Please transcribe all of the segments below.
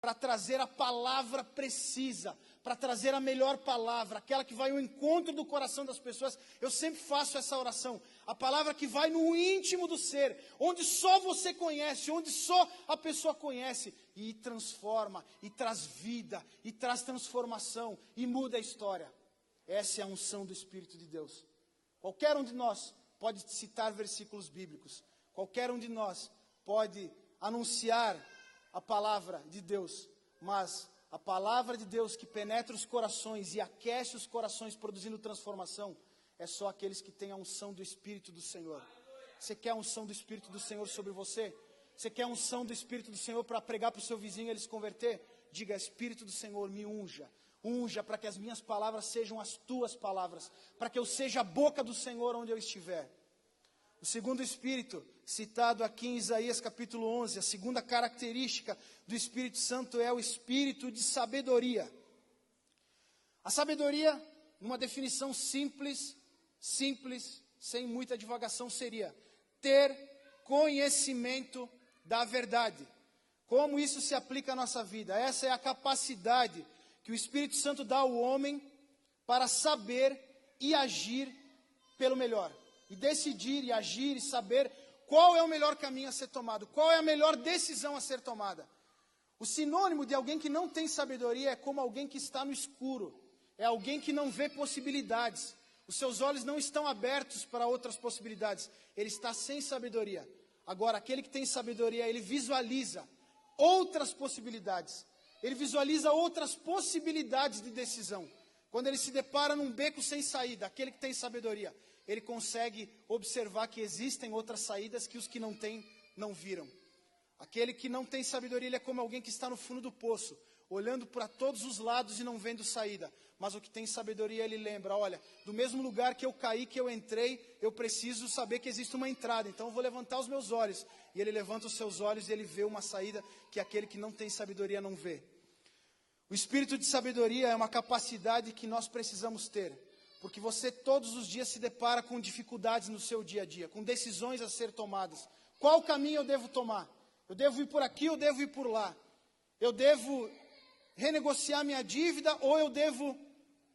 para trazer a palavra precisa, para trazer a melhor palavra, aquela que vai ao encontro do coração das pessoas. Eu sempre faço essa oração, a palavra que vai no íntimo do ser, onde só você conhece, onde só a pessoa conhece, e transforma, e traz vida, e traz transformação, e muda a história. Essa é a unção do Espírito de Deus. Qualquer um de nós pode citar versículos bíblicos, qualquer um de nós pode anunciar a palavra de Deus, mas a palavra de Deus que penetra os corações e aquece os corações produzindo transformação, é só aqueles que têm a unção do Espírito do Senhor. Você quer a unção do Espírito do Senhor sobre você? Você quer a unção do Espírito do Senhor para pregar para o seu vizinho e ele se converter? Diga: Espírito do Senhor, me unja. Unja para que as minhas palavras sejam as tuas palavras, para que eu seja a boca do Senhor onde eu estiver. O segundo Espírito, citado aqui em Isaías capítulo 11, a segunda característica do Espírito Santo é o Espírito de sabedoria. A sabedoria, numa definição simples, sem muita divagação, seria ter conhecimento da verdade. Como isso se aplica à nossa vida? Essa é a capacidade que o Espírito Santo dá ao homem para saber e agir pelo melhor. E decidir e agir e saber qual é o melhor caminho a ser tomado, qual é a melhor decisão a ser tomada. O sinônimo de alguém que não tem sabedoria é como alguém que está no escuro, é alguém que não vê possibilidades, os seus olhos não estão abertos para outras possibilidades, ele está sem sabedoria. Agora, aquele que tem sabedoria, ele visualiza outras possibilidades, ele visualiza outras possibilidades de decisão. Quando ele se depara num beco sem saída, aquele que tem sabedoria, ele consegue observar que existem outras saídas que os que não têm não viram. Aquele que não tem sabedoria, ele é como alguém que está no fundo do poço, olhando para todos os lados e não vendo saída. Mas o que tem sabedoria, ele lembra: olha, do mesmo lugar que eu caí, que eu entrei, eu preciso saber que existe uma entrada, então eu vou levantar os meus olhos. E ele levanta os seus olhos e ele vê uma saída que aquele que não tem sabedoria não vê. O espírito de sabedoria é uma capacidade que nós precisamos ter, porque você todos os dias se depara com dificuldades no seu dia a dia, com decisões a ser tomadas. Qual caminho eu devo tomar? Eu devo ir por aqui ou devo ir por lá? Eu devo renegociar minha dívida ou eu devo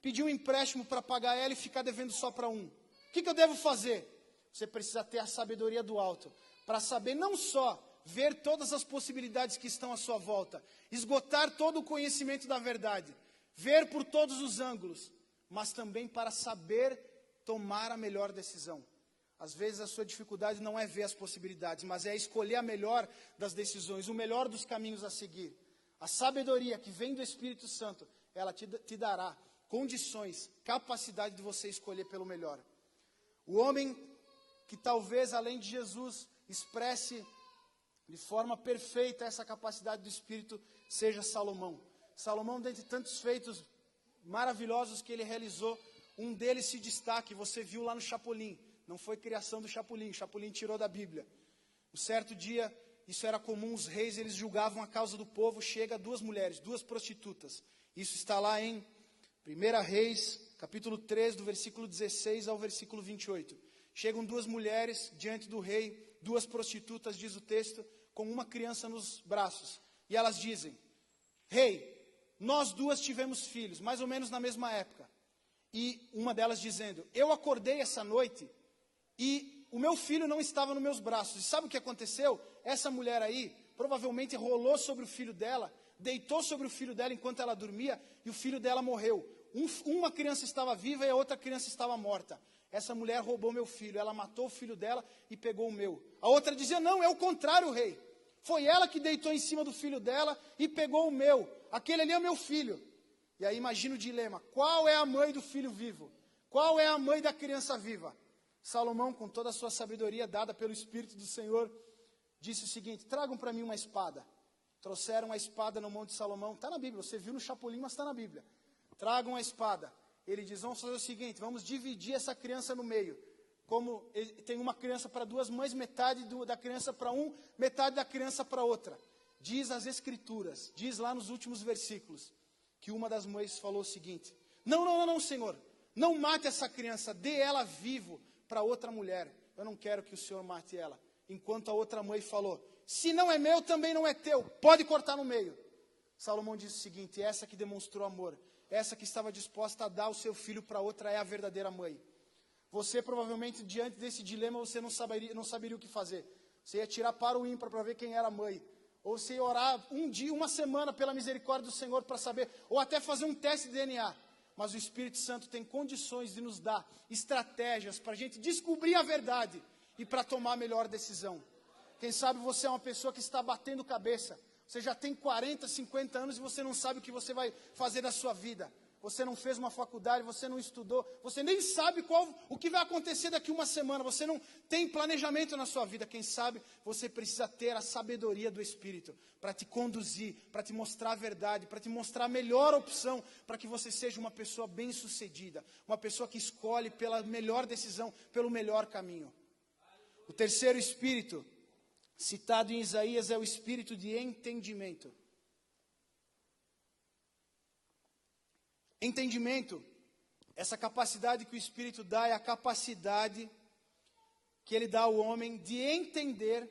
pedir um empréstimo para pagar ela e ficar devendo só para um? O que eu devo fazer? Você precisa ter a sabedoria do alto, para saber não só ver todas as possibilidades que estão à sua volta, esgotar todo o conhecimento da verdade, ver por todos os ângulos, mas também para saber tomar a melhor decisão. Às vezes a sua dificuldade não é ver as possibilidades, mas é escolher a melhor das decisões, o melhor dos caminhos a seguir. A sabedoria que vem do Espírito Santo, ela te dará condições, capacidade de você escolher pelo melhor. O homem que talvez, além de Jesus, expresse de forma perfeita essa capacidade do Espírito, seja Salomão. Salomão, dentre tantos feitos maravilhosos que ele realizou, um deles se destaca, você viu lá no Chapolin. Não foi criação do Chapolin, o Chapolin tirou da Bíblia. Um certo dia, isso era comum, os reis, eles julgavam a causa do povo, chega duas mulheres, duas prostitutas. Isso está lá em 1 Reis, capítulo 3, do versículo 16 ao versículo 28. Chegam duas mulheres diante do rei, duas prostitutas, diz o texto, com uma criança nos braços. E elas dizem: Rei, nós duas tivemos filhos, mais ou menos na mesma época. E uma delas dizendo: eu acordei essa noite e o meu filho não estava nos meus braços. E sabe o que aconteceu? Essa mulher aí provavelmente rolou sobre o filho dela, deitou sobre o filho dela enquanto ela dormia, e o filho dela morreu. Uma criança estava viva e a outra criança estava morta. Essa mulher roubou meu filho, ela matou o filho dela e pegou o meu. A outra dizia: não, é o contrário, rei. Foi ela que deitou em cima do filho dela e pegou o meu. Aquele ali é meu filho. E aí imagina o dilema: qual é a mãe do filho vivo? Qual é a mãe da criança viva? Salomão, com toda a sua sabedoria dada pelo Espírito do Senhor, disse o seguinte: tragam para mim uma espada. Trouxeram a espada no monte de Salomão. Está na Bíblia, você viu no Chapolin, mas está na Bíblia. Tragam a espada. Ele diz: vamos fazer o seguinte, vamos dividir essa criança no meio. Como tem uma criança para duas mães, metade da criança para um, metade da criança para outra. Diz as Escrituras, diz lá nos últimos versículos, que uma das mães falou o seguinte: não, Senhor, não mate essa criança, dê ela vivo para outra mulher. Eu não quero que o Senhor mate ela. Enquanto a outra mãe falou: se não é meu, também não é teu, pode cortar no meio. Salomão diz o seguinte: essa que demonstrou amor, essa que estava disposta a dar o seu filho para outra é a verdadeira mãe. Você provavelmente, diante desse dilema, você não saberia o que fazer. Você ia tirar para o ímpar para ver quem era a mãe. Ou você ia orar um dia, uma semana pela misericórdia do Senhor para saber, ou até fazer um teste de DNA. Mas o Espírito Santo tem condições de nos dar estratégias para a gente descobrir a verdade e para tomar a melhor decisão. Quem sabe você é uma pessoa que está batendo cabeça. Você já tem 40, 50 anos e você não sabe o que você vai fazer da sua vida. Você não fez uma faculdade, você não estudou, você nem sabe o que vai acontecer daqui uma semana, você não tem planejamento na sua vida. Quem sabe você precisa ter a sabedoria do Espírito para te conduzir, para te mostrar a verdade, para te mostrar a melhor opção, para que você seja uma pessoa bem-sucedida, uma pessoa que escolhe pela melhor decisão, pelo melhor caminho. O terceiro Espírito citado em Isaías é o Espírito de entendimento. Entendimento, essa capacidade que o Espírito dá é a capacidade que ele dá ao homem de entender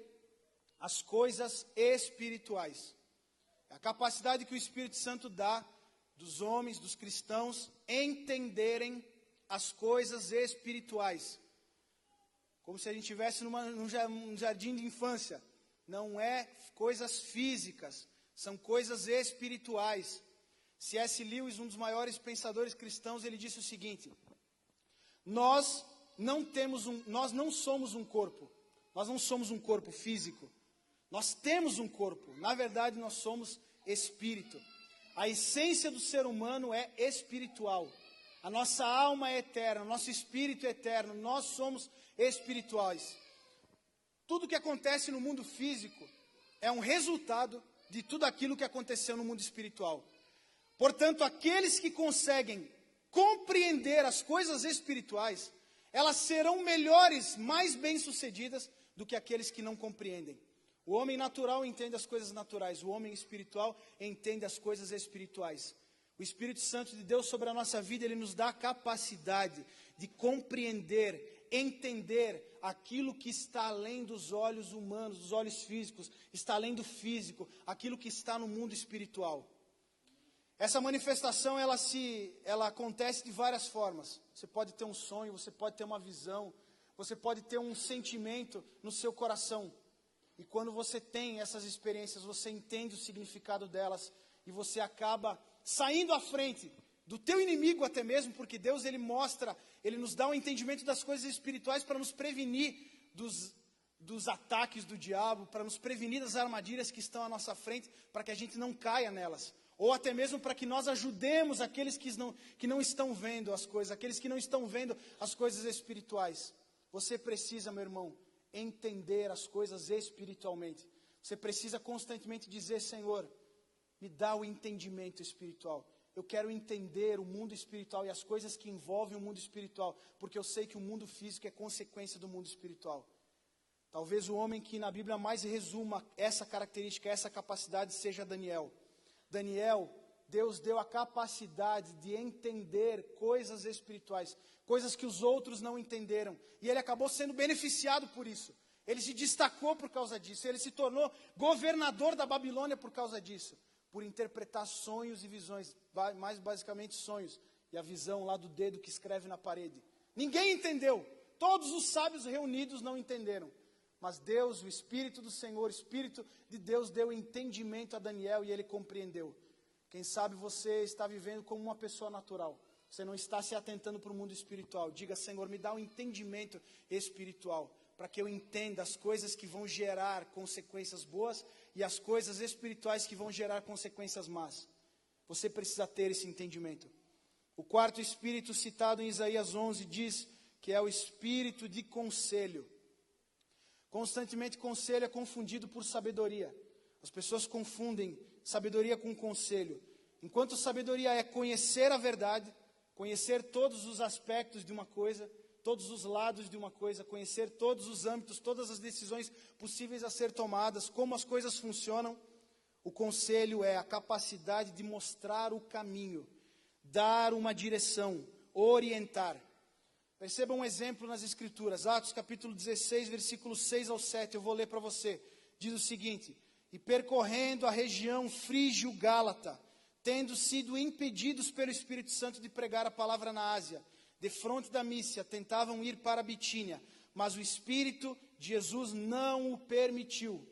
as coisas espirituais. É a capacidade que o Espírito Santo dá dos homens, dos cristãos, entenderem as coisas espirituais. Como se a gente estivesse num jardim de infância. Não é coisas físicas, são coisas espirituais. C.S. Lewis, um dos maiores pensadores cristãos, ele disse o seguinte: nós não somos um corpo, nós não somos um corpo físico, nós temos um corpo, na verdade nós somos espírito. A essência do ser humano é espiritual, a nossa alma é eterna, o nosso espírito é eterno, nós somos espirituais. Tudo que acontece no mundo físico é um resultado de tudo aquilo que aconteceu no mundo espiritual. Portanto, aqueles que conseguem compreender as coisas espirituais, elas serão melhores, mais bem-sucedidas do que aqueles que não compreendem. O homem natural entende as coisas naturais, o homem espiritual entende as coisas espirituais. O Espírito Santo de Deus sobre a nossa vida, ele nos dá a capacidade de compreender, entender aquilo que está além dos olhos humanos, dos olhos físicos, está além do físico, aquilo que está no mundo espiritual. Essa manifestação, ela acontece de várias formas. Você pode ter um sonho, você pode ter uma visão, você pode ter um sentimento no seu coração. E quando você tem essas experiências, você entende o significado delas e você acaba saindo à frente do teu inimigo até mesmo, porque Deus, ele nos dá um entendimento das coisas espirituais para nos prevenir dos ataques do diabo, para nos prevenir das armadilhas que estão à nossa frente, para que a gente não caia nelas. Ou até mesmo para que nós ajudemos aqueles que não estão vendo as coisas, aqueles que não estão vendo as coisas espirituais. Você precisa, meu irmão, entender as coisas espiritualmente. Você precisa constantemente dizer: Senhor, me dá o entendimento espiritual. Eu quero entender o mundo espiritual e as coisas que envolvem o mundo espiritual, porque eu sei que o mundo físico é consequência do mundo espiritual. Talvez o homem que na Bíblia mais resuma essa característica, essa capacidade, seja Daniel. Daniel, Deus deu a capacidade de entender coisas espirituais, coisas que os outros não entenderam, e ele acabou sendo beneficiado por isso. Ele se destacou por causa disso, ele se tornou governador da Babilônia por causa disso, por interpretar sonhos e visões, mais basicamente sonhos, e a visão lá do dedo que escreve na parede. Ninguém entendeu, todos os sábios reunidos não entenderam. Mas Deus, o Espírito do Senhor, o Espírito de Deus deu entendimento a Daniel e ele compreendeu. Quem sabe você está vivendo como uma pessoa natural. Você não está se atentando para o mundo espiritual. Diga: Senhor, me dá um entendimento espiritual, para que eu entenda as coisas que vão gerar consequências boas e as coisas espirituais que vão gerar consequências más. Você precisa ter esse entendimento. O quarto Espírito citado em Isaías 11 diz que é o Espírito de conselho. Constantemente conselho é confundido por sabedoria. As pessoas confundem sabedoria com conselho. Enquanto sabedoria é conhecer a verdade, conhecer todos os aspectos de uma coisa, todos os lados de uma coisa, conhecer todos os âmbitos, todas as decisões possíveis a ser tomadas, como as coisas funcionam. O conselho é a capacidade de mostrar o caminho, dar uma direção, orientar. Perceba um exemplo nas Escrituras, Atos capítulo 16, versículos 6 ao 7, eu vou ler para você. Diz o seguinte: e percorrendo a região frígio-gálata, tendo sido impedidos pelo Espírito Santo de pregar a palavra na Ásia, defronte da Mísia, tentavam ir para a Bitínia, mas o Espírito de Jesus não o permitiu.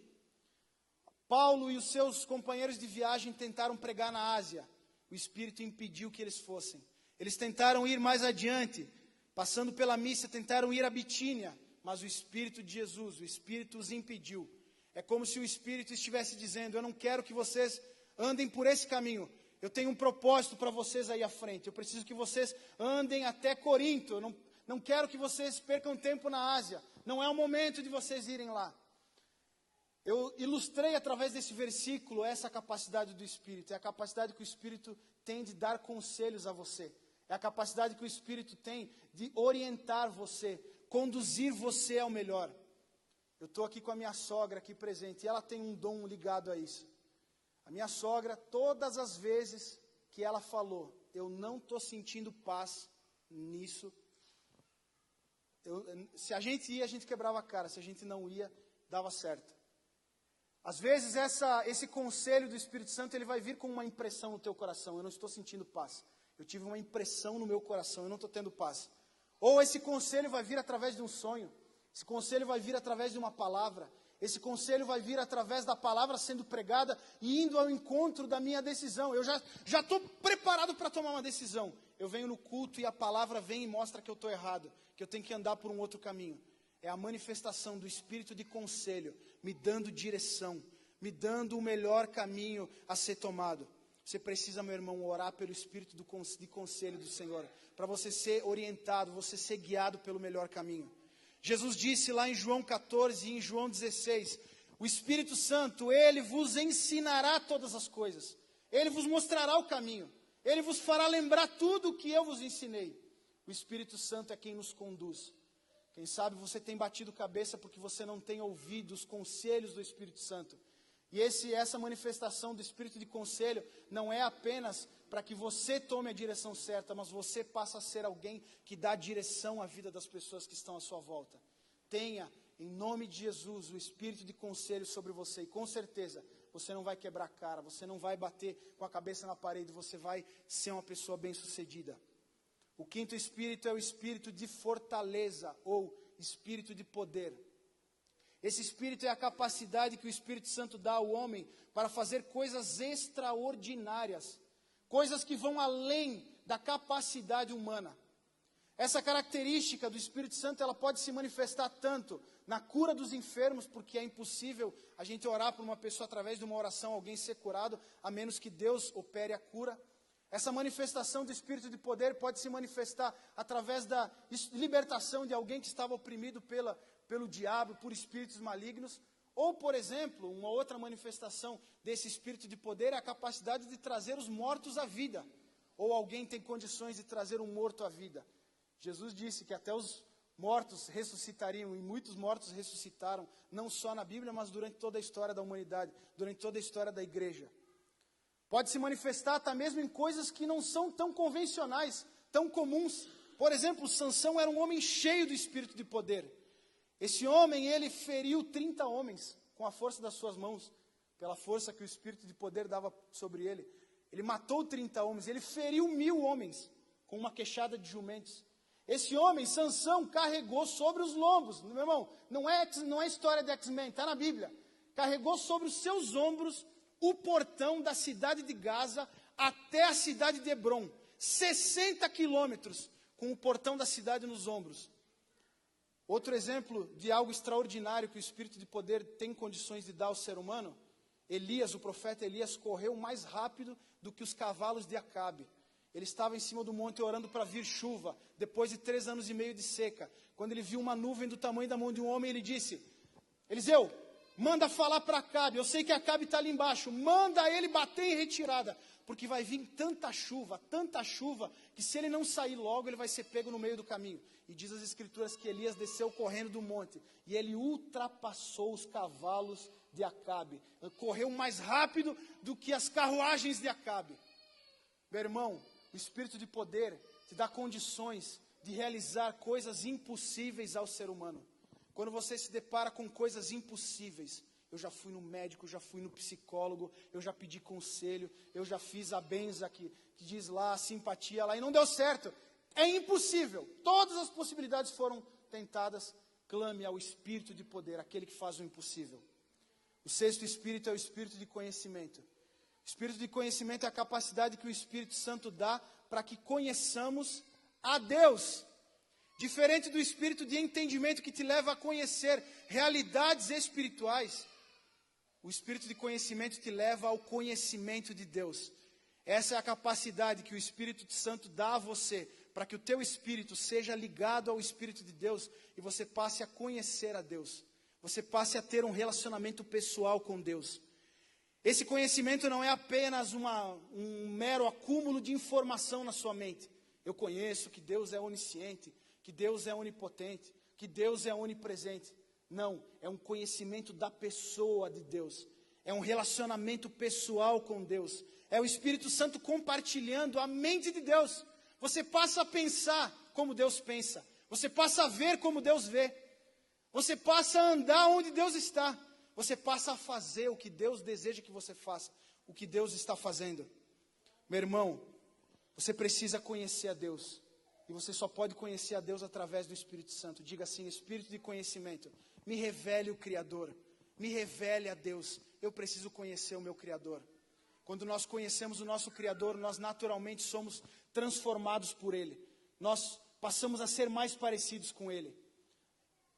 Paulo e os seus companheiros de viagem tentaram pregar na Ásia. O Espírito impediu que eles fossem. Eles tentaram ir mais adiante, passando pela Mísia, tentaram ir à Bitínia, mas o Espírito de Jesus, o Espírito os impediu. É como se o Espírito estivesse dizendo: eu não quero que vocês andem por esse caminho. Eu tenho um propósito para vocês aí à frente. Eu preciso que vocês andem até Corinto. Eu não quero que vocês percam tempo na Ásia. Não é o momento de vocês irem lá. Eu ilustrei através desse versículo essa capacidade do Espírito. É a capacidade que o Espírito tem de dar conselhos a você. É a capacidade que o Espírito tem de orientar você, conduzir você ao melhor. Eu estou aqui com a minha sogra aqui presente e ela tem um dom ligado a isso. A minha sogra, todas as vezes que ela falou: eu não estou sentindo paz nisso. Se a gente ia, a gente quebrava a cara. Se a gente não ia, dava certo. Às vezes esse conselho do Espírito Santo, ele vai vir com uma impressão no teu coração: eu não estou sentindo paz. Eu tive uma impressão no meu coração, eu não estou tendo paz. Ou esse conselho vai vir através de um sonho. Esse conselho vai vir através de uma palavra. Esse conselho vai vir através da palavra sendo pregada e indo ao encontro da minha decisão. Eu já estou preparado para tomar uma decisão. Eu venho no culto e a palavra vem e mostra que eu estou errado, que eu tenho que andar por um outro caminho. É a manifestação do Espírito de conselho, me dando direção, me dando o melhor caminho a ser tomado. Você precisa, meu irmão, orar pelo Espírito de conselho do Senhor, para você ser orientado, você ser guiado pelo melhor caminho. Jesus disse lá em João 14 e em João 16, o Espírito Santo, Ele vos ensinará todas as coisas. Ele vos mostrará o caminho. Ele vos fará lembrar tudo o que eu vos ensinei. O Espírito Santo é quem nos conduz. Quem sabe você tem batido cabeça porque você não tem ouvido os conselhos do Espírito Santo. E essa manifestação do Espírito de conselho não é apenas para que você tome a direção certa, mas você passa a ser alguém que dá direção à vida das pessoas que estão à sua volta. Tenha, em nome de Jesus, o Espírito de conselho sobre você. E com certeza, você não vai quebrar a cara, você não vai bater com a cabeça na parede, você vai ser uma pessoa bem-sucedida. O quinto Espírito é o Espírito de fortaleza, ou Espírito de poder. Esse Espírito é a capacidade que o Espírito Santo dá ao homem para fazer coisas extraordinárias, coisas que vão além da capacidade humana. Essa característica do Espírito Santo, ela pode se manifestar tanto na cura dos enfermos, porque é impossível a gente orar por uma pessoa através de uma oração, alguém ser curado, a menos que Deus opere a cura. Essa manifestação do Espírito de poder pode se manifestar através da libertação de alguém que estava oprimido pelo diabo, por espíritos malignos. Ou, por exemplo, uma outra manifestação desse Espírito de poder é a capacidade de trazer os mortos à vida. Ou alguém tem condições de trazer um morto à vida. Jesus disse que até os mortos ressuscitariam, e muitos mortos ressuscitaram, não só na Bíblia, mas durante toda a história da humanidade, durante toda a história da igreja. Pode se manifestar até mesmo em coisas que não são tão convencionais, tão comuns. Por exemplo, Sansão era um homem cheio do Espírito de poder. Esse homem, ele feriu 30 homens com a força das suas mãos, pela força que o Espírito de poder dava sobre ele. Ele matou 30 homens, ele feriu 1000 homens com uma queixada de jumentos. Esse homem, Sansão, carregou sobre os lombos, meu irmão, não é história de X-Men, está na Bíblia. Carregou sobre os seus ombros o portão da cidade de Gaza até a cidade de Hebrom, 60 quilômetros, com o portão da cidade nos ombros. Outro exemplo de algo extraordinário que o Espírito de poder tem condições de dar ao ser humano, Elias, o profeta Elias, correu mais rápido do que os cavalos de Acabe. Ele estava em cima do monte orando para vir chuva, depois de 3 anos e meio de seca. Quando ele viu uma nuvem do tamanho da mão de um homem, ele disse: Eliseu, manda falar para Acabe, eu sei que Acabe está ali embaixo, manda ele bater em retirada, porque vai vir tanta chuva, que se ele não sair logo, ele vai ser pego no meio do caminho. E diz as Escrituras que Elias desceu correndo do monte, e ele ultrapassou os cavalos de Acabe, correu mais rápido do que as carruagens de Acabe. Meu irmão, o Espírito de poder te dá condições de realizar coisas impossíveis ao ser humano. Quando você se depara com coisas impossíveis, eu já fui no médico, já fui no psicólogo, eu já pedi conselho, eu já fiz a benza que diz lá, a simpatia lá, e não deu certo. É impossível. Todas as possibilidades foram tentadas. Clame ao Espírito de poder, aquele que faz o impossível. O sexto Espírito é o Espírito de conhecimento. O Espírito de conhecimento é a capacidade que o Espírito Santo dá para que conheçamos a Deus. Diferente do Espírito de entendimento que te leva a conhecer realidades espirituais, o Espírito de conhecimento te leva ao conhecimento de Deus. Essa é a capacidade que o Espírito Santo dá a você, para que o teu espírito seja ligado ao Espírito de Deus e você passe a conhecer a Deus. Você passe a ter um relacionamento pessoal com Deus. Esse conhecimento não é apenas um mero acúmulo de informação na sua mente. Eu conheço que Deus é onisciente, que Deus é onipotente, que Deus é onipresente. Não, é um conhecimento da pessoa de Deus. É um relacionamento pessoal com Deus. É o Espírito Santo compartilhando a mente de Deus. Você passa a pensar como Deus pensa. Você passa a ver como Deus vê. Você passa a andar onde Deus está. Você passa a fazer o que Deus deseja que você faça. O que Deus está fazendo. Meu irmão, você precisa conhecer a Deus. E você só pode conhecer a Deus através do Espírito Santo. Diga assim, Espírito de conhecimento, me revele o Criador. Me revele a Deus. Eu preciso conhecer o meu Criador. Quando nós conhecemos o nosso Criador, nós naturalmente somos transformados por Ele. Nós passamos a ser mais parecidos com Ele.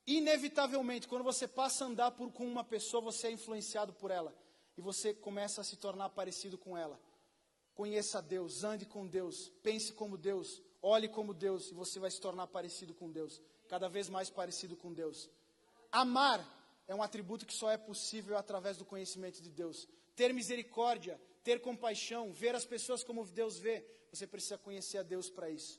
Inevitavelmente, quando você passa a andar com uma pessoa, você é influenciado por ela. E você começa a se tornar parecido com ela. Conheça Deus, ande com Deus, pense como Deus, olhe como Deus, e você vai se tornar parecido com Deus. Cada vez mais parecido com Deus. Amar é um atributo que só é possível através do conhecimento de Deus. Ter misericórdia, ter compaixão, ver as pessoas como Deus vê, você precisa conhecer a Deus para isso.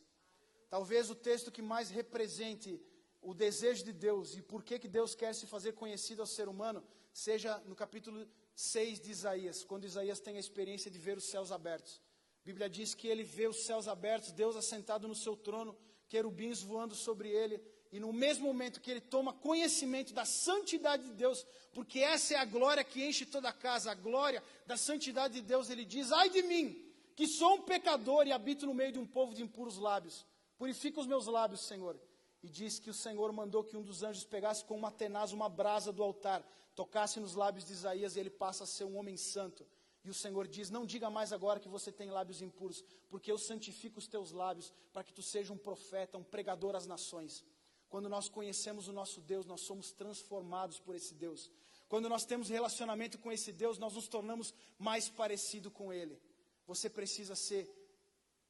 Talvez o texto que mais represente o desejo de Deus e por que Deus quer se fazer conhecido ao ser humano, seja no capítulo 6 de Isaías, quando Isaías tem a experiência de ver os céus abertos. A Bíblia diz que ele vê os céus abertos, Deus assentado no seu trono, querubins voando sobre ele, e no mesmo momento que ele toma conhecimento da santidade de Deus, porque essa é a glória que enche toda a casa, a glória da santidade de Deus, ele diz, ai de mim, que sou um pecador e habito no meio de um povo de impuros lábios, purifica os meus lábios, Senhor. E diz que o Senhor mandou que um dos anjos pegasse com uma tenaz uma brasa do altar, tocasse nos lábios de Isaías e ele passa a ser um homem santo. E o Senhor diz, não diga mais agora que você tem lábios impuros, porque eu santifico os teus lábios, para que tu seja um profeta, um pregador às nações. Quando nós conhecemos o nosso Deus, nós somos transformados por esse Deus. Quando nós temos relacionamento com esse Deus, nós nos tornamos mais parecido com Ele. Você precisa ser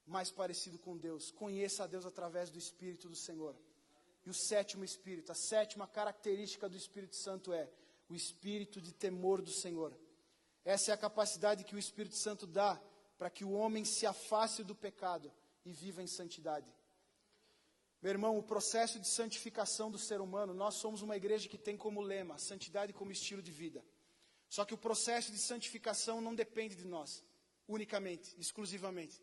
mais parecido com Deus. Conheça a Deus através do Espírito do Senhor. E o sétimo Espírito, a sétima característica do Espírito Santo é o Espírito de temor do Senhor. Essa é a capacidade que o Espírito Santo dá para que o homem se afaste do pecado e viva em santidade. Meu irmão, o processo de santificação do ser humano, nós somos uma igreja que tem como lema, santidade como estilo de vida. Só que o processo de santificação não depende de nós, unicamente, exclusivamente.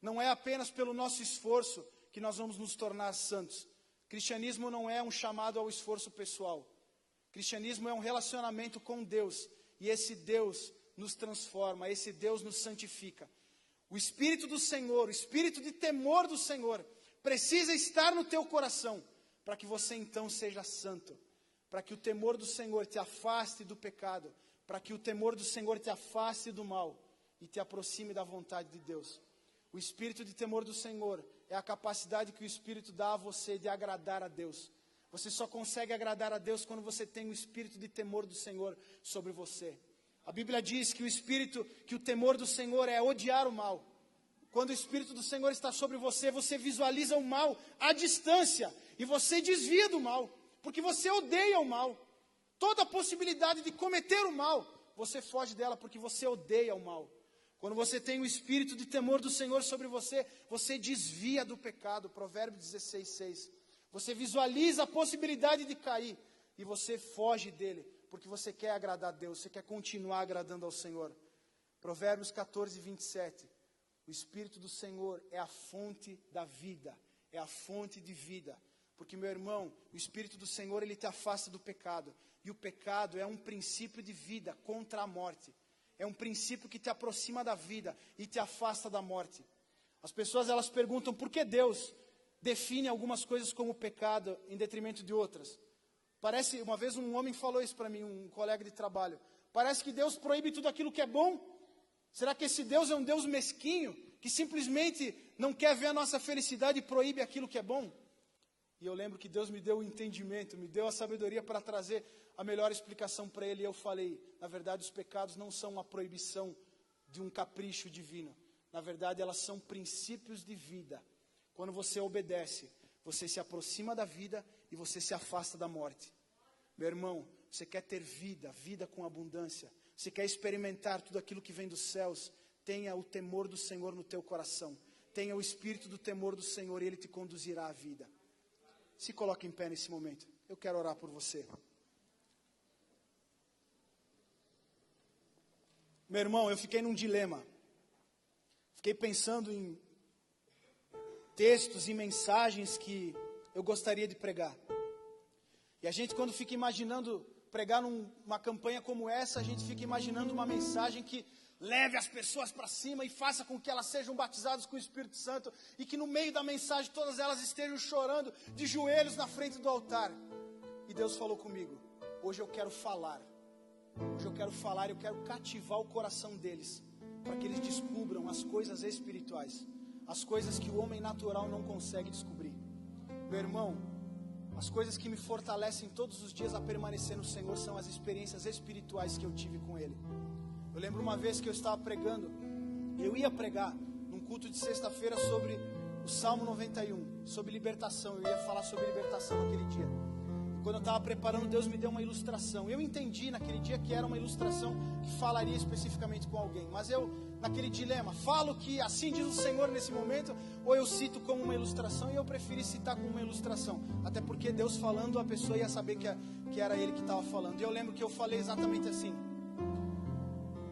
Não é apenas pelo nosso esforço que nós vamos nos tornar santos. Cristianismo não é um chamado ao esforço pessoal. Cristianismo é um relacionamento com Deus. E esse Deus nos transforma, esse Deus nos santifica. O Espírito do Senhor, o Espírito de temor do Senhor, precisa estar no teu coração, para que você então seja santo. Para que o temor do Senhor te afaste do pecado. Para que o temor do Senhor te afaste do mal e te aproxime da vontade de Deus. O Espírito de temor do Senhor é a capacidade que o Espírito dá a você de agradar a Deus. Você só consegue agradar a Deus quando você tem o Espírito de temor do Senhor sobre você. A Bíblia diz que o temor do Senhor é odiar o mal. Quando o Espírito do Senhor está sobre você, você visualiza o mal à distância e você desvia do mal, porque você odeia o mal. Toda a possibilidade de cometer o mal, você foge dela porque você odeia o mal. Quando você tem o Espírito de temor do Senhor sobre você, você desvia do pecado. Provérbios 16:6. Você visualiza a possibilidade de cair e você foge dele, porque você quer agradar a Deus, você quer continuar agradando ao Senhor. Provérbios 14:27. O Espírito do Senhor é a fonte da vida, é a fonte de vida. Porque, meu irmão, o Espírito do Senhor, ele te afasta do pecado. E o pecado é um princípio de vida contra a morte. É um princípio que te aproxima da vida e te afasta da morte. As pessoas, elas perguntam por que Deus define algumas coisas como pecado em detrimento de outras. Parece, uma vez um homem falou isso para mim, um colega de trabalho. Parece que Deus proíbe tudo aquilo que é bom. Será que esse Deus é um Deus mesquinho, que simplesmente não quer ver a nossa felicidade e proíbe aquilo que é bom? E eu lembro que Deus me deu o entendimento, me deu a sabedoria para trazer a melhor explicação para ele. E eu falei, na verdade os pecados não são uma proibição de um capricho divino. Na verdade elas são princípios de vida. Quando você obedece, você se aproxima da vida e você se afasta da morte. Meu irmão, você quer ter vida, vida com abundância. Você quer experimentar tudo aquilo que vem dos céus. Tenha o temor do Senhor no teu coração. Tenha o espírito do temor do Senhor e Ele te conduzirá à vida. Se coloque em pé nesse momento. Eu quero orar por você. Meu irmão, eu fiquei num dilema. Fiquei pensando em textos e mensagens que eu gostaria de pregar. E a gente, quando fica imaginando pregar numa campanha como essa, a gente fica imaginando uma mensagem que leve as pessoas para cima e faça com que elas sejam batizadas com o Espírito Santo e que no meio da mensagem todas elas estejam chorando de joelhos na frente do altar. E Deus falou comigo, hoje eu quero falar. Hoje eu quero falar, eu quero cativar o coração deles, para que eles descubram as coisas espirituais, as coisas que o homem natural não consegue descobrir. Meu irmão, as coisas que me fortalecem todos os dias a permanecer no Senhor são as experiências espirituais que eu tive com Ele. Eu lembro uma vez que eu estava pregando, eu ia pregar num culto de sexta-feira sobre o Salmo 91, sobre libertação. Eu ia falar sobre libertação naquele dia. E quando eu estava preparando, Deus me deu uma ilustração. Eu entendi naquele dia que era uma ilustração que falaria especificamente com alguém. Mas eu, naquele dilema, falo que assim diz o Senhor nesse momento, ou eu cito como uma ilustração, e eu preferi citar como uma ilustração. Até porque Deus falando, a pessoa ia saber que era Ele que estava falando. E eu lembro que eu falei exatamente assim.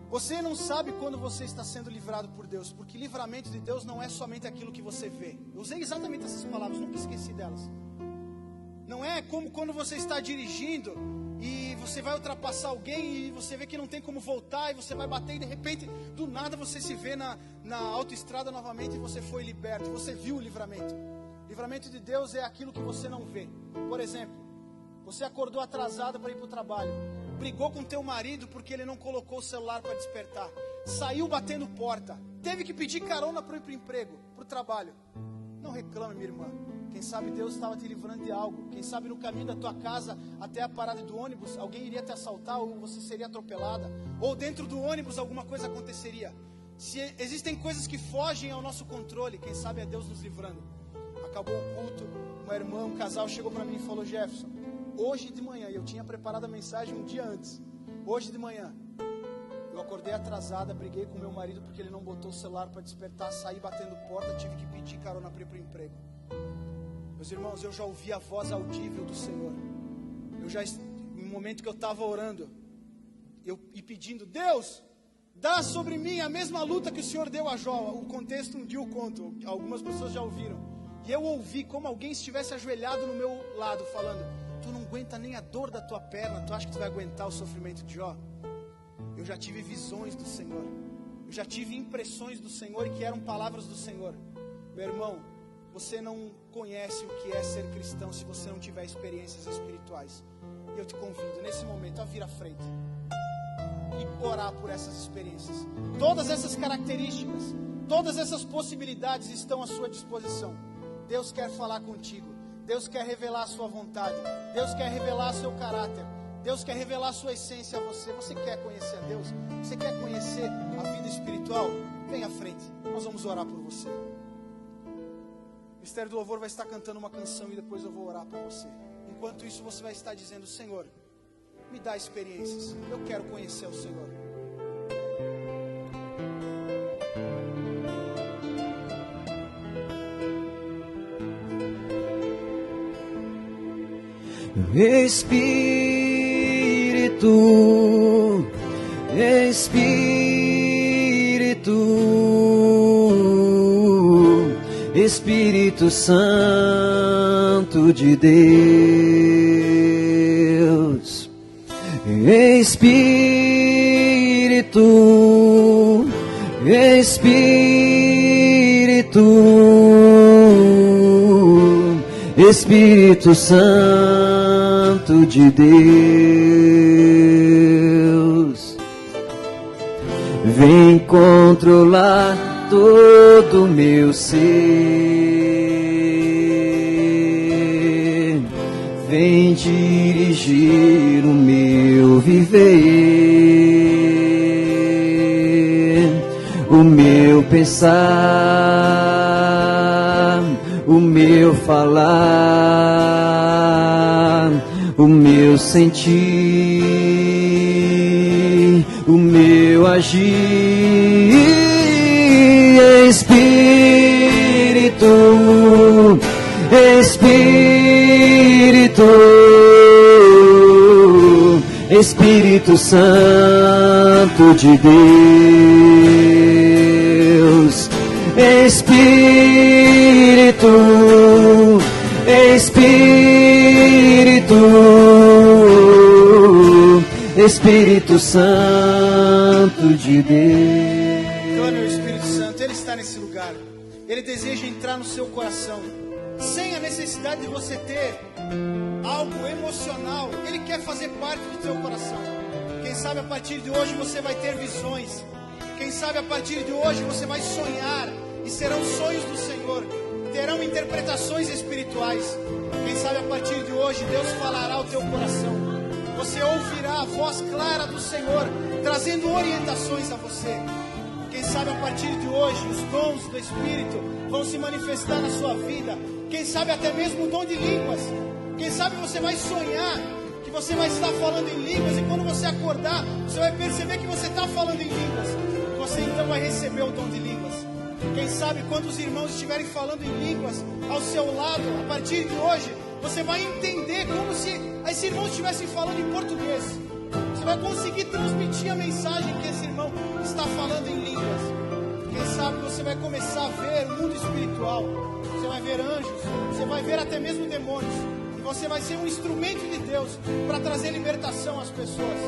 Você não sabe quando você está sendo livrado por Deus, porque livramento de Deus não é somente aquilo que você vê. Eu usei exatamente essas palavras, nunca esqueci delas. Não é como quando você está dirigindo e você vai ultrapassar alguém e você vê que não tem como voltar e você vai bater e de repente, do nada você se vê na autoestrada novamente e você foi liberto, você viu o livramento. Livramento de Deus é aquilo que você não vê. Por exemplo, você acordou atrasado para ir para o trabalho, brigou com teu marido porque ele não colocou o celular para despertar, saiu batendo porta, teve que pedir carona para ir para o emprego, para o trabalho. Não reclame, minha irmã. Quem sabe Deus estava te livrando de algo. Quem sabe no caminho da tua casa até a parada do ônibus alguém iria te assaltar ou você seria atropelada, ou dentro do ônibus alguma coisa aconteceria. Se existem coisas que fogem ao nosso controle, quem sabe é Deus nos livrando. Acabou o culto, uma irmã, um casal chegou para mim e falou: Jefferson, hoje de manhã, eu tinha preparado a mensagem um dia antes, hoje de manhã eu acordei atrasada, briguei com meu marido porque ele não botou o celular para despertar, saí batendo porta, tive que pedir carona para ir para o emprego. Meus irmãos, eu já ouvi a voz audível do Senhor. No momento que eu estava orando e pedindo: Deus, dá sobre mim a mesma luta que o Senhor deu a Jó. O contexto um dia eu conto, algumas pessoas já ouviram. E eu ouvi como alguém estivesse ajoelhado no meu lado falando: tu não aguenta nem a dor da tua perna, tu acha que tu vai aguentar o sofrimento de Jó? Eu já tive visões do Senhor, eu já tive impressões do Senhor e que eram palavras do Senhor. Meu irmão, você não conhece o que é ser cristão se você não tiver experiências espirituais. E eu te convido nesse momento a vir à frente e orar por essas experiências. Todas essas características, todas essas possibilidades estão à sua disposição. Deus quer falar contigo, Deus quer revelar a sua vontade, Deus quer revelar o seu caráter, Deus quer revelar a sua essência a você. Você quer conhecer a Deus? Você quer conhecer a vida espiritual? Vem à frente, nós vamos orar por você. O Ministério do Louvor vai estar cantando uma canção e depois eu vou orar por você. Enquanto isso você vai estar dizendo: Senhor, me dá experiências, eu quero conhecer o Senhor. Espírito, Espírito, Espírito Santo de Deus, Espírito, Espírito Santo de Deus, vem controlar todo o meu ser, vem dirigir o meu viver, o meu pensar, o meu falar, o meu sentir, o meu agir. Espírito, Espírito, Espírito Santo de Deus, Espírito, Espírito, Espírito Santo de Deus. Clame ao Espírito Santo, Ele está nesse lugar. Ele deseja entrar no seu coração, sem a necessidade de você ter algo emocional. Ele quer fazer parte do teu coração. Quem sabe a partir de hoje você vai ter visões. Quem sabe a partir de hoje você vai sonhar, e serão sonhos do Senhor, terão interpretações espirituais. Quem sabe a partir de hoje Deus falará ao teu coração. Você ouvirá a voz clara do Senhor, trazendo orientações a você. Quem sabe a partir de hoje os dons do Espírito vão se manifestar na sua vida. Quem sabe até mesmo o dom de línguas. Quem sabe você vai sonhar que você vai estar falando em línguas, e quando você acordar, você vai perceber que você está falando em línguas. Você então vai receber o dom de línguas. Quem sabe quando os irmãos estiverem falando em línguas ao seu lado, a partir de hoje, você vai entender como se esse irmão estivesse falando em português. Você vai conseguir transmitir a mensagem que esse irmão está falando em línguas. Quem sabe você vai começar a ver o mundo espiritual. Você vai ver anjos, você vai ver até mesmo demônios. E você vai ser um instrumento de Deus para trazer libertação às pessoas.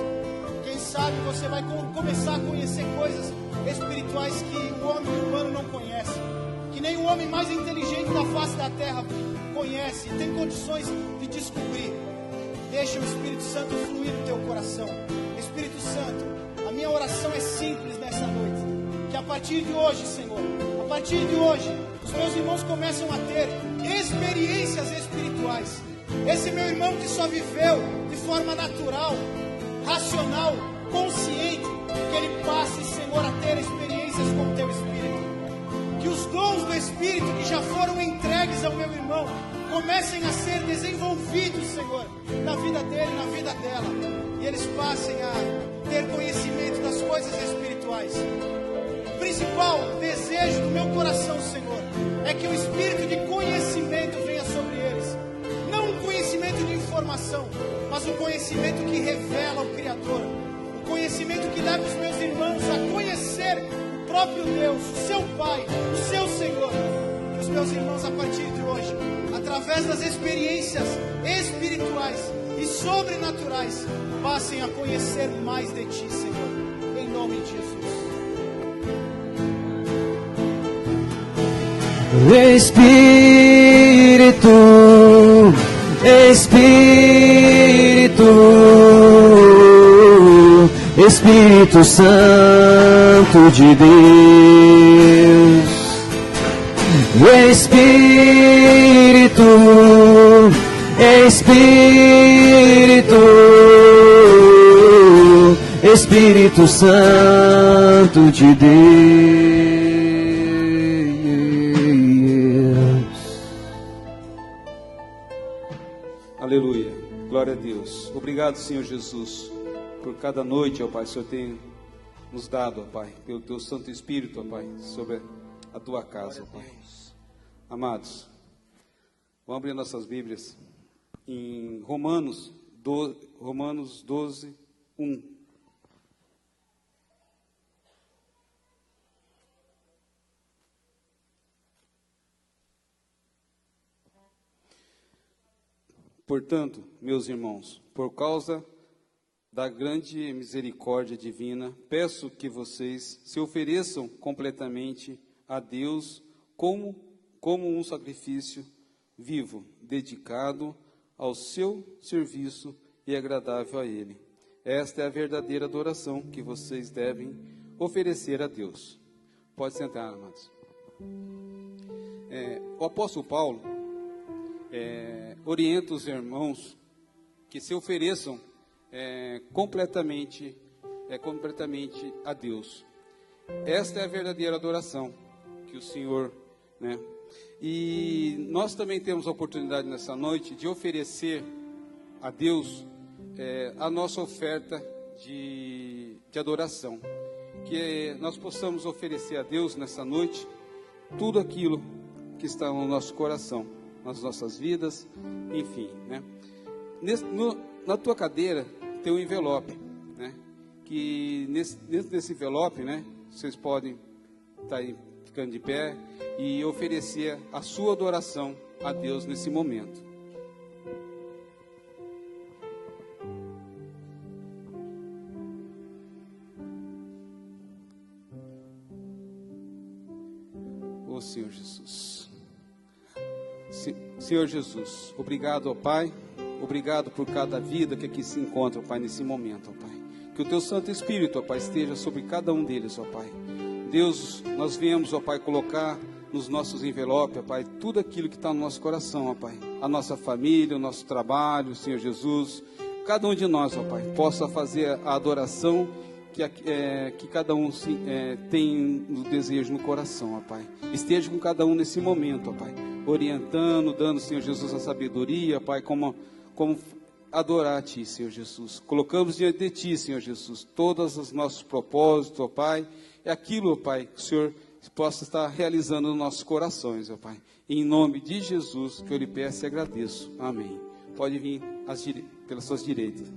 Quem sabe você vai começar a conhecer coisas espirituais que o homem humano não conhece, que nem o homem mais inteligente da face da terra conhece e tem condições de descobrir. Deixa o Espírito Santo fluir no teu coração. Espírito Santo, a minha oração é simples nessa noite. Que a partir de hoje, Senhor, a partir de hoje, os meus irmãos começam a ter experiências espirituais. Esse meu irmão que só viveu de forma natural, racional, consciente, que ele passe, Senhor, a ter experiências com o teu Espírito. Que os dons do Espírito que já foram entregues ao meu irmão comecem a ser desenvolvidos, Senhor, na vida dele, na vida dela. E eles passem a ter conhecimento das coisas espirituais. O principal desejo do meu coração, Senhor, é que o Espírito de conhecimento venha sobre eles. Não um conhecimento de informação, mas um conhecimento que revela o Criador. Um conhecimento que leva os meus irmãos a conhecer o próprio Deus, o seu Pai, o seu Senhor. Que os meus irmãos, a partir de hoje, através das experiências espirituais e sobrenaturais, passem a conhecer mais de Ti, Senhor, em nome de Jesus. Espírito, Espírito, Espírito Santo de Deus, Espírito, Espírito, Espírito Santo de Deus. Aleluia, glória a Deus. Obrigado, Senhor Jesus, por cada noite, ó Pai, o Senhor tem nos dado, ó Pai, pelo Teu Santo Espírito, ó Pai, sobre a Tua casa, ó Pai. Amados, vamos abrir nossas Bíblias em Romanos 12, 1. Portanto, meus irmãos, por causa da grande misericórdia divina, peço que vocês se ofereçam completamente a Deus como um sacrifício vivo, dedicado ao seu serviço e agradável a Ele. Esta é a verdadeira adoração que vocês devem oferecer a Deus. Pode sentar, amados. O apóstolo Paulo orienta os irmãos que se ofereçam completamente a Deus. Esta é a verdadeira adoração que o Senhor, né? E nós também temos a oportunidade nessa noite de oferecer a Deus a nossa oferta de adoração. Que nós possamos oferecer a Deus nessa noite tudo aquilo que está no nosso coração, nas nossas vidas, enfim, né? Na tua cadeira tem um envelope, né? Que dentro desse envelope, né? Vocês podem estar aí ficando de pé e oferecer a sua adoração a Deus nesse momento. Ô Senhor Jesus. Senhor Jesus, obrigado, ó Pai. Obrigado por cada vida que aqui se encontra, ó Pai, nesse momento, ó Pai. Que o Teu Santo Espírito, ó Pai, esteja sobre cada um deles, ó Pai. Deus, nós viemos, ó Pai, colocar nos nossos envelopes, ó Pai, tudo aquilo que está no nosso coração, ó Pai. A nossa família, o nosso trabalho, Senhor Jesus. Cada um de nós, ó Pai, possa fazer a adoração que cada um tem no desejo no coração, ó Pai. Esteja com cada um nesse momento, ó Pai, orientando, dando, Senhor Jesus, a sabedoria, Pai, como adorar a Ti, Senhor Jesus. Colocamos diante de Ti, Senhor Jesus, todos os nossos propósitos, ó Pai, é aquilo, ó Pai, que o Senhor possa estar realizando nos nossos corações, ó Pai. Em nome de Jesus, que eu lhe peço e agradeço. Amém. Pode vir pelas suas direitas.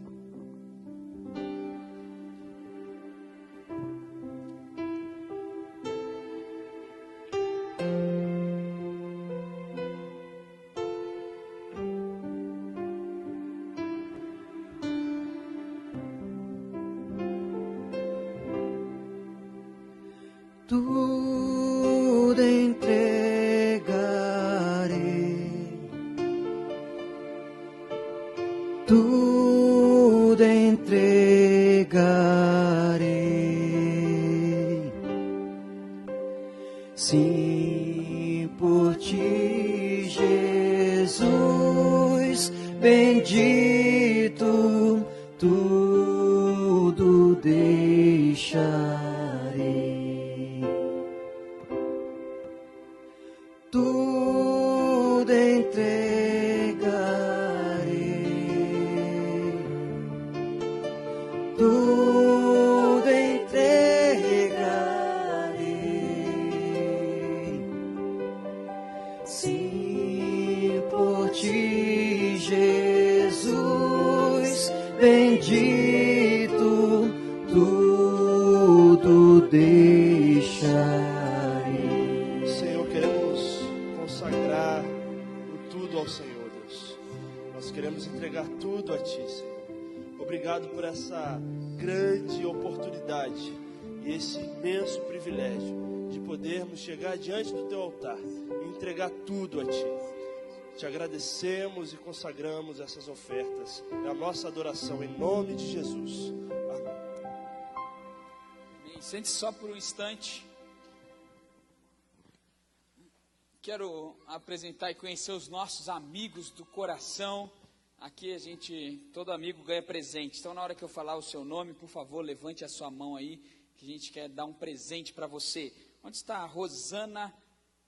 Tudo entregarei, tudo entregarei, sim, por Ti, Jesus, bendito, tudo deixarei. Tudo entregarei, tudo entregarei, sim, por Ti, Jesus, bendito, tudo deixarei. Ao Senhor, Deus, nós queremos entregar tudo a Ti, Senhor. Obrigado por essa grande oportunidade e esse imenso privilégio de podermos chegar diante do Teu altar e entregar tudo a Ti. Te agradecemos e consagramos essas ofertas, a nossa adoração em nome de Jesus. Amém. Sente só por um instante. Quero apresentar e conhecer os nossos amigos do coração. Aqui todo amigo ganha presente. Então, na hora que eu falar o seu nome, por favor, levante a sua mão aí, que a gente quer dar um presente para você. Onde está a Rosana?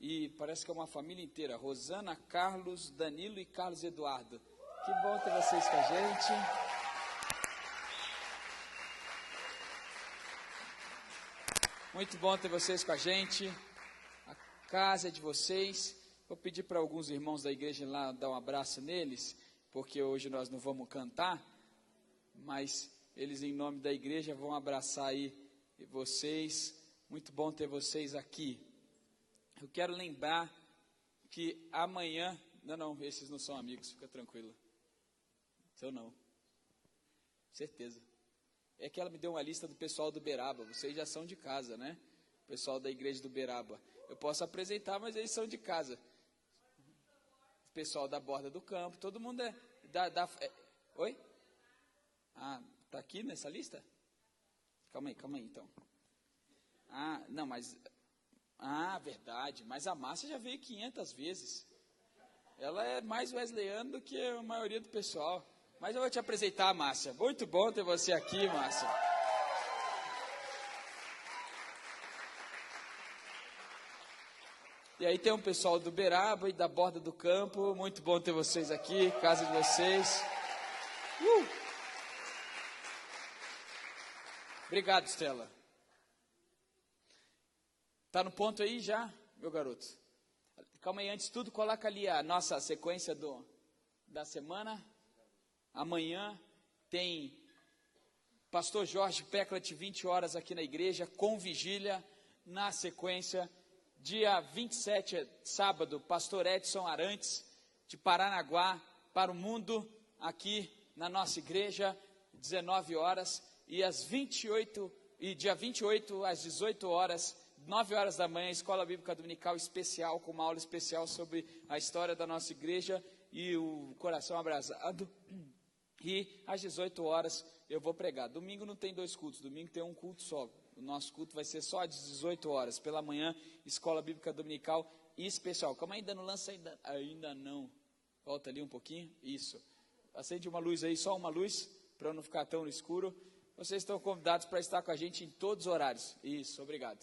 E parece que é uma família inteira. Rosana, Carlos, Danilo e Carlos Eduardo. Que bom ter vocês com a gente. Muito bom ter vocês com a gente. Casa de vocês. Vou pedir para alguns irmãos da igreja lá dar um abraço neles, porque hoje nós não vamos cantar, mas eles em nome da igreja vão abraçar aí vocês. Muito bom ter vocês aqui. Eu quero lembrar que amanhã, não, esses não são amigos, fica tranquilo. Então não. Certeza. É que ela me deu uma lista do pessoal do Beraba. Vocês já são de casa, né? O pessoal da igreja do Beraba. Eu posso apresentar, mas eles são de casa. O pessoal da borda do campo, todo mundo é... Oi? Ah, tá aqui nessa lista? Calma aí, então. Ah, não, mas... Ah, verdade. Mas a Márcia já veio 500 vezes. Ela é mais wesleyana do que a maioria do pessoal. Mas eu vou te apresentar, Márcia. Muito bom ter você aqui, Márcia. E aí tem um pessoal do Beraba e da borda do campo. Muito bom ter vocês aqui, casa de vocês. Obrigado, Estela. Tá no ponto aí já, meu garoto? Calma aí, antes de tudo, coloca ali a nossa sequência da semana. Amanhã tem Pastor Jorge Peclat, 20 horas aqui na igreja, com vigília. Na sequência, dia 27, sábado, Pastor Edson Arantes, de Paranaguá, para o mundo, aqui na nossa igreja, 19 horas. E dia 28, às 18 horas, 9 horas da manhã, Escola Bíblica Dominical especial, com uma aula especial sobre a história da nossa igreja e o coração abrasado. E às 18 horas eu vou pregar. Domingo não tem 2 cultos, domingo tem um culto só. O nosso culto vai ser só às 18 horas, pela manhã, Escola Bíblica Dominical especial. Calma, ainda não lança, ainda não. Volta ali um pouquinho, isso. Acende uma luz aí, só uma luz, para não ficar tão no escuro. Vocês estão convidados para estar com a gente em todos os horários. Isso, obrigado.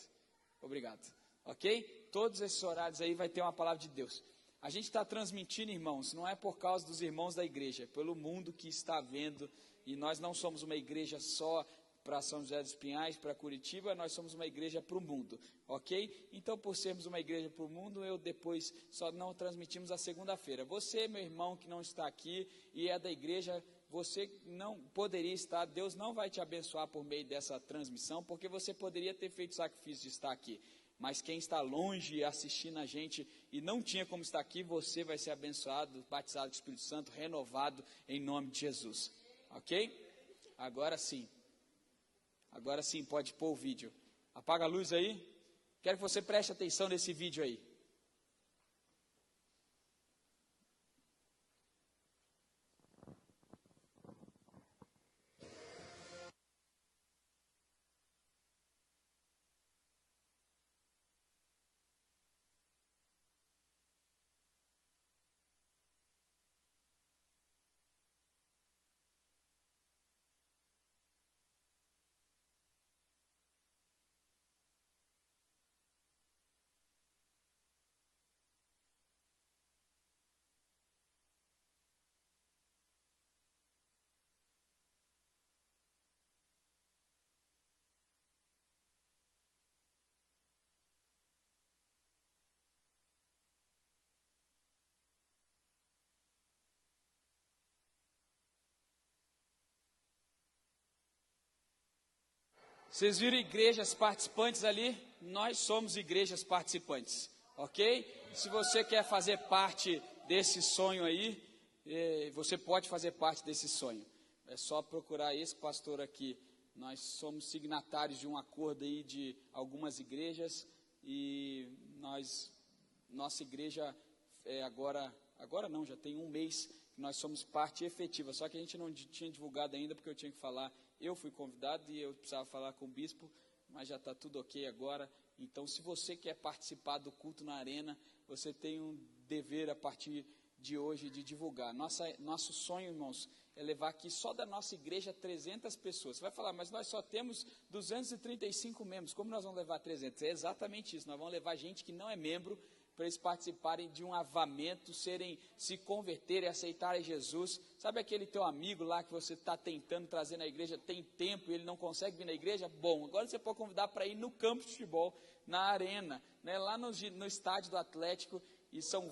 Ok? Todos esses horários aí vai ter uma palavra de Deus. A gente está transmitindo, irmãos, não é por causa dos irmãos da igreja, é pelo mundo que está vendo. E nós não somos uma igreja só para São José dos Pinhais, para Curitiba, nós somos uma igreja para o mundo, ok? Então, por sermos uma igreja para o mundo, eu depois só não transmitimos a segunda-feira. Você, meu irmão, que não está aqui e é da igreja, você não poderia estar, Deus não vai te abençoar por meio dessa transmissão, porque você poderia ter feito sacrifício de estar aqui. Mas quem está longe assistindo a gente e não tinha como estar aqui, você vai ser abençoado, batizado do Espírito Santo, renovado em nome de Jesus. Ok? Agora sim, pode pôr o vídeo. Apaga a luz aí. Quero que você preste atenção nesse vídeo aí. Vocês viram igrejas participantes ali? Nós somos igrejas participantes, ok? Se você quer fazer parte desse sonho aí, você pode fazer parte desse sonho. É só procurar esse pastor aqui. Nós somos signatários de um acordo aí de algumas igrejas e nossa igreja agora não, já tem um mês que nós somos parte efetiva, só que a gente não tinha divulgado ainda porque eu tinha que falar. Eu fui convidado e eu precisava falar com o bispo, mas já está tudo ok agora. Então, se você quer participar do culto na arena, você tem um dever a partir de hoje de divulgar. Nosso sonho, irmãos, é levar aqui só da nossa igreja 300 pessoas. Você vai falar, mas nós só temos 235 membros, como nós vamos levar 300? É exatamente isso, nós vamos levar gente que não é membro, para eles participarem de um avamento, se converterem, aceitarem Jesus. Sabe aquele teu amigo lá que você está tentando trazer na igreja, tem tempo e ele não consegue vir na igreja? Bom, agora você pode convidar para ir no campo de futebol, na arena, né, lá no estádio do Atlético, e são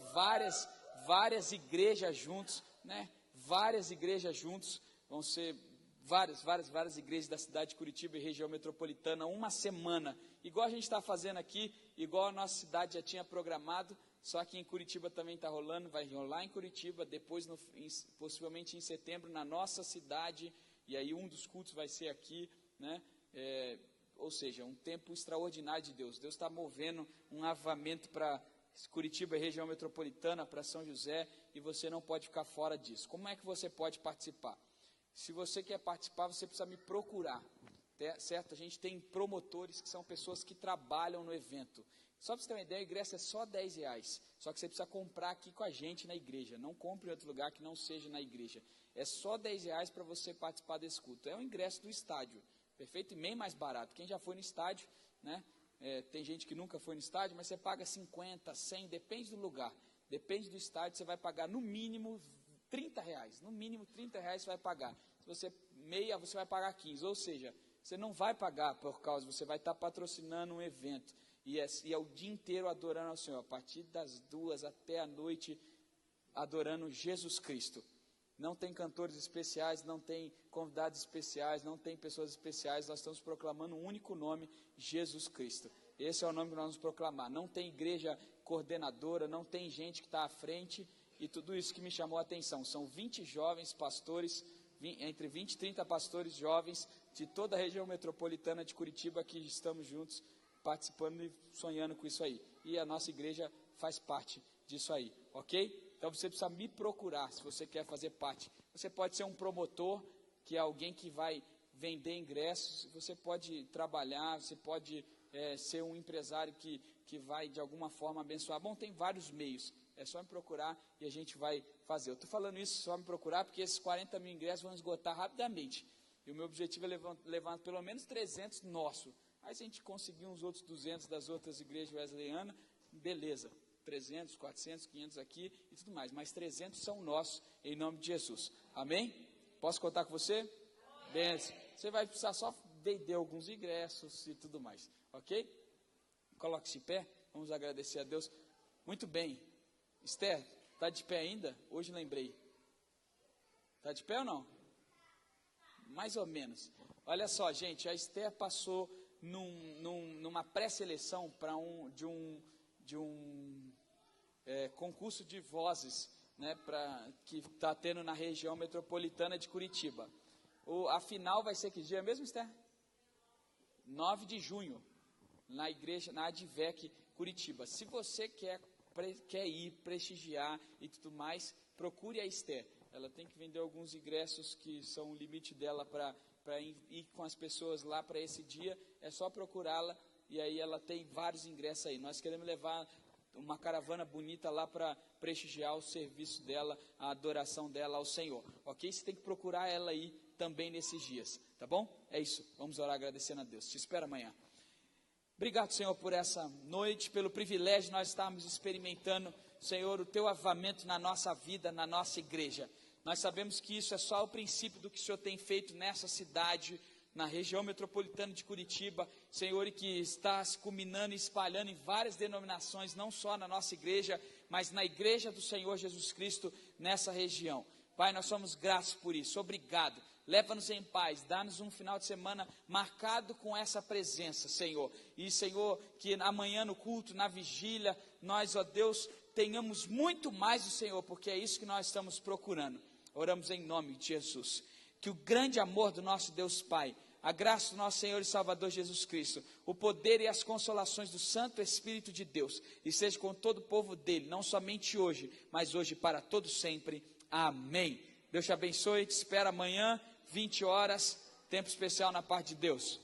várias igrejas juntos, né, várias igrejas juntos, vão ser várias igrejas da cidade de Curitiba e região metropolitana, uma semana, igual a gente está fazendo aqui, igual a nossa cidade já tinha programado, só que em Curitiba também está rolando, vai rolar em Curitiba, depois possivelmente em setembro na nossa cidade, e aí um dos cultos vai ser aqui, né? Ou seja, um tempo extraordinário de Deus. Deus está movendo um avivamento para Curitiba e região metropolitana, para São José, e você não pode ficar fora disso. Como é que você pode participar? Se você quer participar, você precisa me procurar, certo? A gente tem promotores que são pessoas que trabalham no evento. Só para você ter uma ideia, o ingresso é só R$10, só que você precisa comprar aqui com a gente na igreja, não compre em outro lugar que não seja na igreja. É só R$10 para você participar desse culto. É o ingresso do estádio, perfeito? E bem mais barato. Quem já foi no estádio, né? Tem gente que nunca foi no estádio, mas você paga 50, 100, depende do lugar, depende do estádio, você vai pagar no mínimo R$30, no mínimo R$30 você vai pagar. Se você meia, você vai pagar 15, ou seja, você não vai pagar por causa, você vai estar patrocinando um evento, e é o dia inteiro adorando ao Senhor, a partir das 2 até a noite, adorando Jesus Cristo. Não tem cantores especiais, não tem convidados especiais, não tem pessoas especiais, nós estamos proclamando um único nome, Jesus Cristo. Esse é o nome que nós vamos proclamar. Não tem igreja coordenadora, não tem gente que está à frente, e tudo isso que me chamou a atenção. São 20 jovens pastores, entre 20 e 30 pastores jovens de toda a região metropolitana de Curitiba, que estamos juntos, participando e sonhando com isso aí. E a nossa igreja faz parte disso aí, ok? Então você precisa me procurar se você quer fazer parte. Você pode ser um promotor, que é alguém que vai vender ingressos, você pode trabalhar, você pode ser um empresário que vai de alguma forma abençoar. Bom, tem vários meios, é só me procurar e a gente vai fazer. Eu estou falando isso só me procurar porque esses 40 mil ingressos vão esgotar rapidamente. E o meu objetivo é levar pelo menos 300 nosso. Aí se a gente conseguir uns outros 200 das outras igrejas wesleyanas, beleza. 300, 400, 500 aqui e tudo mais, mas 300 são nossos, em nome de Jesus, amém? Posso contar com você? Benção. Você vai precisar só vender alguns ingressos e tudo mais, ok? Coloque-se de pé, vamos agradecer a Deus. Muito bem, Esther, está de pé ainda? Hoje lembrei. Está de pé ou não? Mais ou menos. Olha só, gente, a Esther passou numa pré-seleção para de um concurso de vozes, né, que está tendo na região metropolitana de Curitiba. A final vai ser que dia mesmo, Esther? 9 de junho, na igreja, na Advec Curitiba. Se você quer ir prestigiar e tudo mais, procure a Esther. Ela tem que vender alguns ingressos que são o limite dela para ir com as pessoas lá para esse dia. É só procurá-la. E aí ela tem vários ingressos aí. Nós queremos levar uma caravana bonita lá para prestigiar o serviço dela, a adoração dela ao Senhor. Ok? Você tem que procurar ela aí também nesses dias. Tá bom? É isso. Vamos orar agradecendo a Deus. Te espero amanhã. Obrigado, Senhor, por essa noite, pelo privilégio de nós estarmos experimentando, Senhor, o Teu avivamento na nossa vida, na nossa igreja. Nós sabemos que isso é só o princípio do que o Senhor tem feito nessa cidade, na região metropolitana de Curitiba, Senhor, e que está se culminando e espalhando em várias denominações, não só na nossa igreja, mas na igreja do Senhor Jesus Cristo nessa região. Pai, nós somos gratos por isso, obrigado. Leva-nos em paz, dá-nos um final de semana marcado com essa presença, Senhor. E, Senhor, que amanhã no culto, na vigília, nós, ó Deus, tenhamos muito mais do Senhor, porque é isso que nós estamos procurando. Oramos em nome de Jesus. Que o grande amor do nosso Deus Pai, a graça do nosso Senhor e Salvador Jesus Cristo, o poder e as consolações do Santo Espírito de Deus, e seja com todo o povo dele, não somente hoje, mas hoje para todo sempre. Amém. Deus te abençoe, te espero amanhã, 20 horas, tempo especial na parte de Deus.